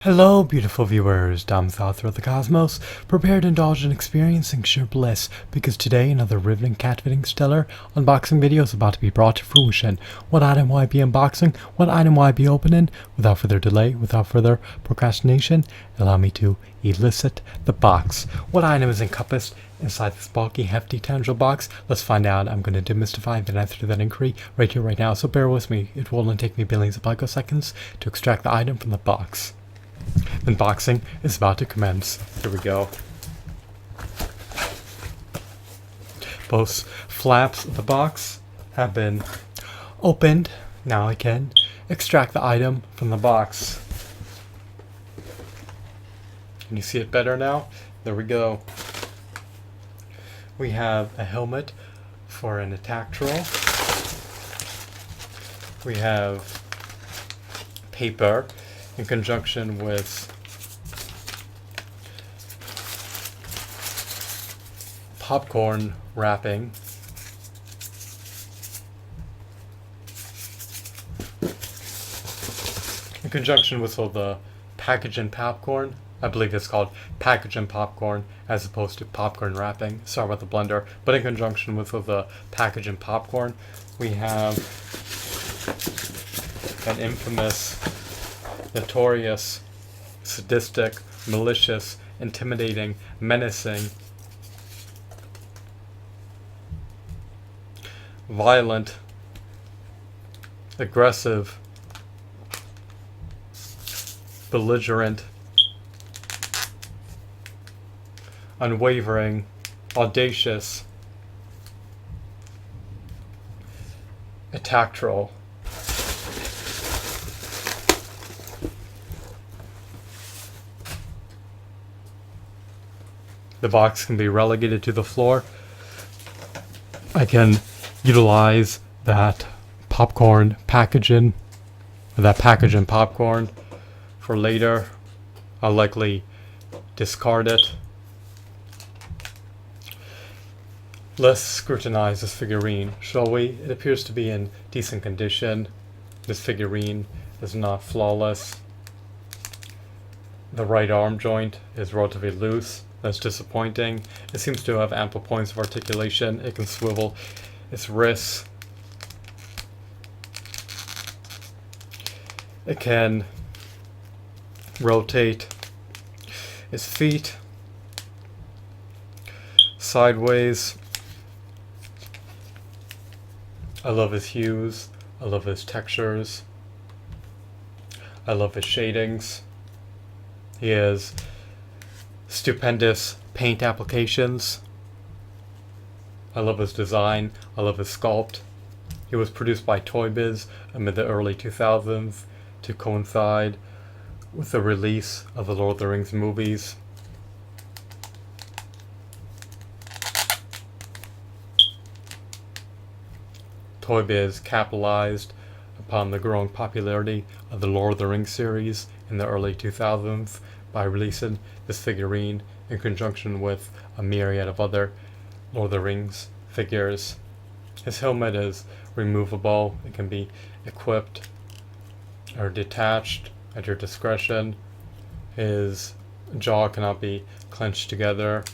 Hello, beautiful viewers. Dom Thought throughout the cosmos. Prepare to indulge in experiencing sheer bliss, because today another riveting, captivating, stellar unboxing video is about to be brought to fruition. What item will I be unboxing? What item will I be opening? Without further delay, without further procrastination, allow me to elicit the box. What item is encompassed inside this bulky, hefty, tangible box? Let's find out. I'm going to demystify the answer to that inquiry right here, right now. So bear with me. It will only take me billions of picoseconds to extract the item from the box. Unboxing is about to commence. Here we go. Both flaps of the box have been opened. Now I can extract the item from the box. Can you see it better now? There we go. We have a helmet for an attack troll. We have paper in conjunction with popcorn wrapping. In conjunction with all the package and popcorn, I believe it's called package and popcorn as opposed to popcorn wrapping. Sorry about the blender. But in conjunction with all the package and popcorn, we have an infamous, notorious, sadistic, malicious, intimidating, menacing, violent, aggressive, belligerent, unwavering, audacious attack troll. The box can be relegated to the floor. I can utilize that popcorn packaging, that package and popcorn for later. I'll likely discard it. Let's scrutinize this figurine, shall we? It appears to be in decent condition. This figurine is not flawless. The right arm joint is relatively loose. That's disappointing. It seems to have ample points of articulation. It can swivel its wrists. It can rotate its feet sideways. I love his hues. I love his textures. I love his shadings. He has stupendous paint applications. I love his design. I love his sculpt. He was produced by Toy Biz amid the early 2000s to coincide with the release of the Lord of the Rings movies. Toy Biz capitalized upon the growing popularity of the Lord of the Rings series in the early 2000s by releasing this figurine in conjunction with a myriad of other Lord of the Rings figures. His helmet is removable. It can be equipped or detached at your discretion. His jaw cannot be clenched together.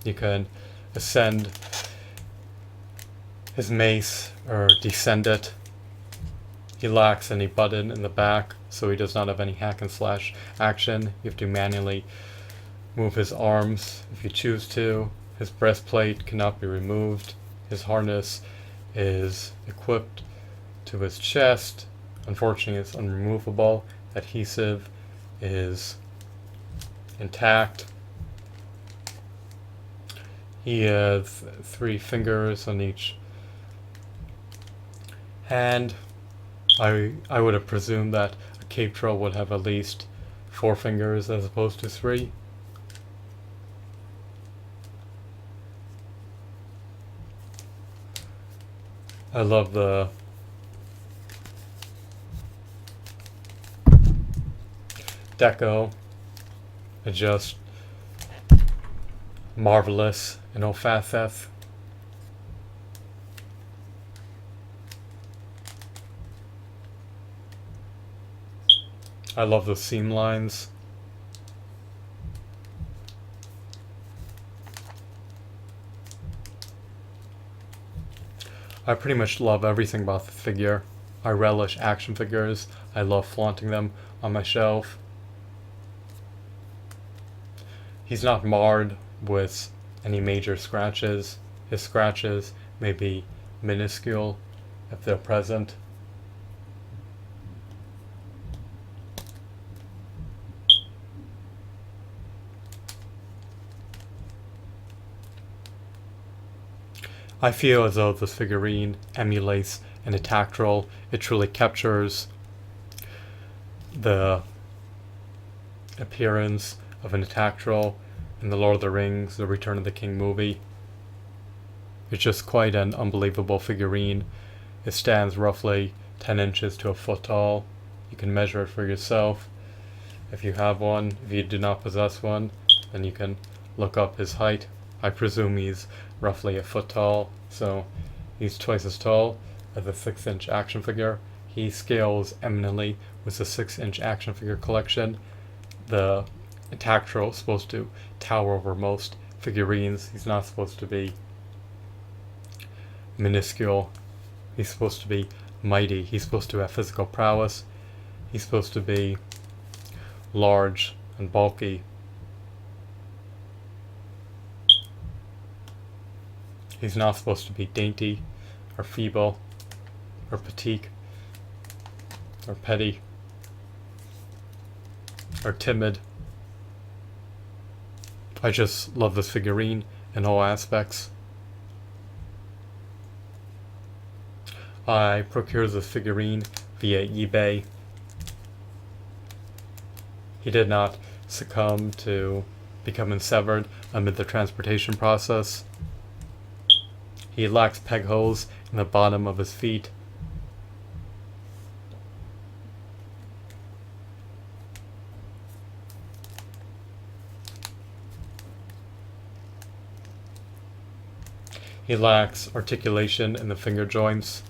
You can ascend his mace or descend it. He lacks any button in the back, so he does not have any hack and slash action. You have to manually move his arms if you choose to. His breastplate cannot be removed. His harness is equipped to his chest. Unfortunately, it's unremovable. Adhesive is intact. He has 3 fingers on each hand. I would have presumed that a cave troll would have at least 4 fingers as opposed to 3. I love the deco. It's just marvelous in all facets. I love the seam lines. I pretty much love everything about the figure. I relish action figures. I love flaunting them on my shelf. He's not marred with any major scratches. His scratches may be minuscule if they're present. I feel as though this figurine emulates an Attacktral. It truly captures the appearance of an Attacktral in the Lord of the Rings, The Return of the King movie. It's just quite an unbelievable figurine. It stands roughly 10 inches to a foot tall. You can measure it for yourself if you have one. If you do not possess one, then you can look up his height. I presume he's roughly a foot tall, so he's twice as tall as a 6-inch action figure. He scales eminently with the 6-inch action figure collection. The Attacktral is supposed to tower over most figurines. He's not supposed to be minuscule. He's supposed to be mighty. He's supposed to have physical prowess. He's supposed to be large and bulky. He's not supposed to be dainty or feeble or petite or petty or timid. I just love this figurine in all aspects. I procured this figurine via eBay. He did not succumb to becoming severed amid the transportation process. He lacks peg holes in the bottom of his feet. He lacks articulation in the finger joints.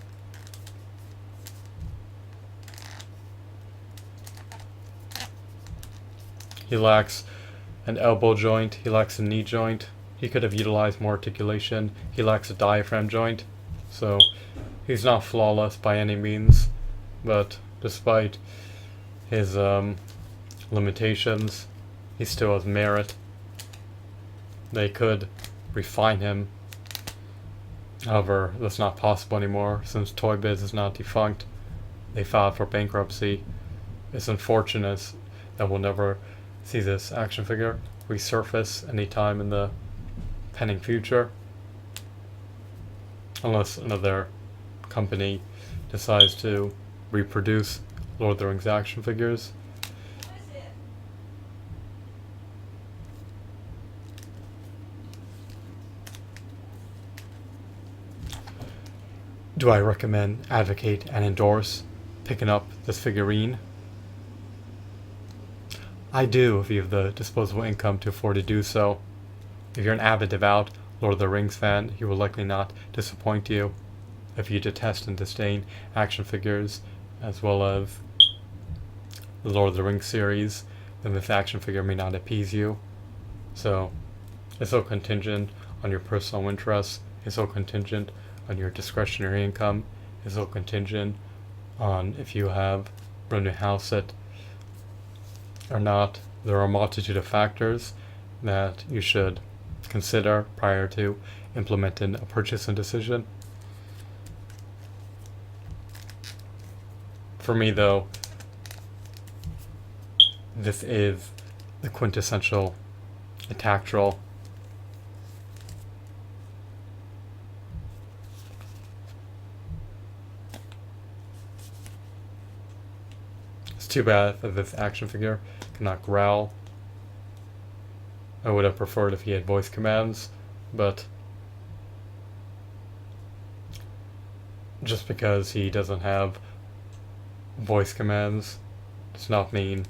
He lacks an elbow joint. He lacks a knee joint. He could have utilized more articulation. He lacks a diaphragm joint. So he's not flawless by any means. But despite his limitations, he still has merit. They could refine him. However, that's not possible anymore since Toy Biz is now defunct. They filed for bankruptcy. It's unfortunate that we'll never see this action figure resurface anytime in the pending future, unless another company decides to reproduce Lord of the Rings action figures. Do I recommend, advocate, and endorse picking up this figurine? I do, if you have the disposable income to afford to do so. If you're an avid, devout Lord of the Rings fan, he will likely not disappoint you. If you detest and disdain action figures, as well as the Lord of the Rings series, then this action figure may not appease you. So, it's all contingent on your personal interests. It's all contingent on your discretionary income. It's all contingent on if you have room to house it or not. There are a multitude of factors that you should consider prior to implementing a purchasing decision. For me, though, this is the quintessential Attacktral. It's too bad that this action figure cannot growl. I would have preferred if he had voice commands, but just because he doesn't have voice commands does not mean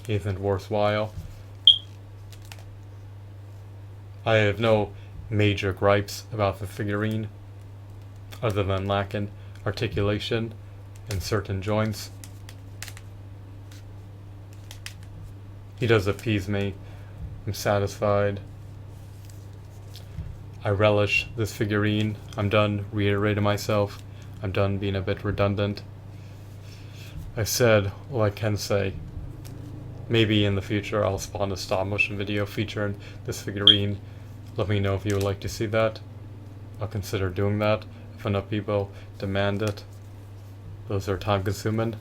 he isn't worthwhile. I have no major gripes about the figurine, other than lacking articulation in certain joints. He does appease me. I'm satisfied. I relish this figurine. I'm done reiterating myself. I'm done being a bit redundant. I said all I can say. Maybe in the future I'll spawn a stop motion video featuring this figurine. Let me know if you would like to see that. I'll consider doing that if enough people demand it. Those are time consuming.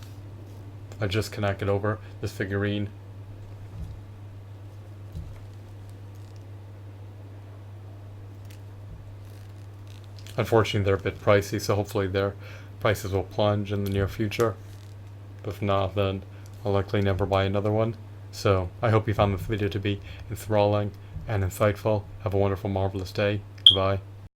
I just cannot get over this figurine. Unfortunately, they're a bit pricey, so hopefully their prices will plunge in the near future. But if not, then I'll likely never buy another one. So I hope you found this video to be enthralling and insightful. Have a wonderful, marvelous day. Goodbye.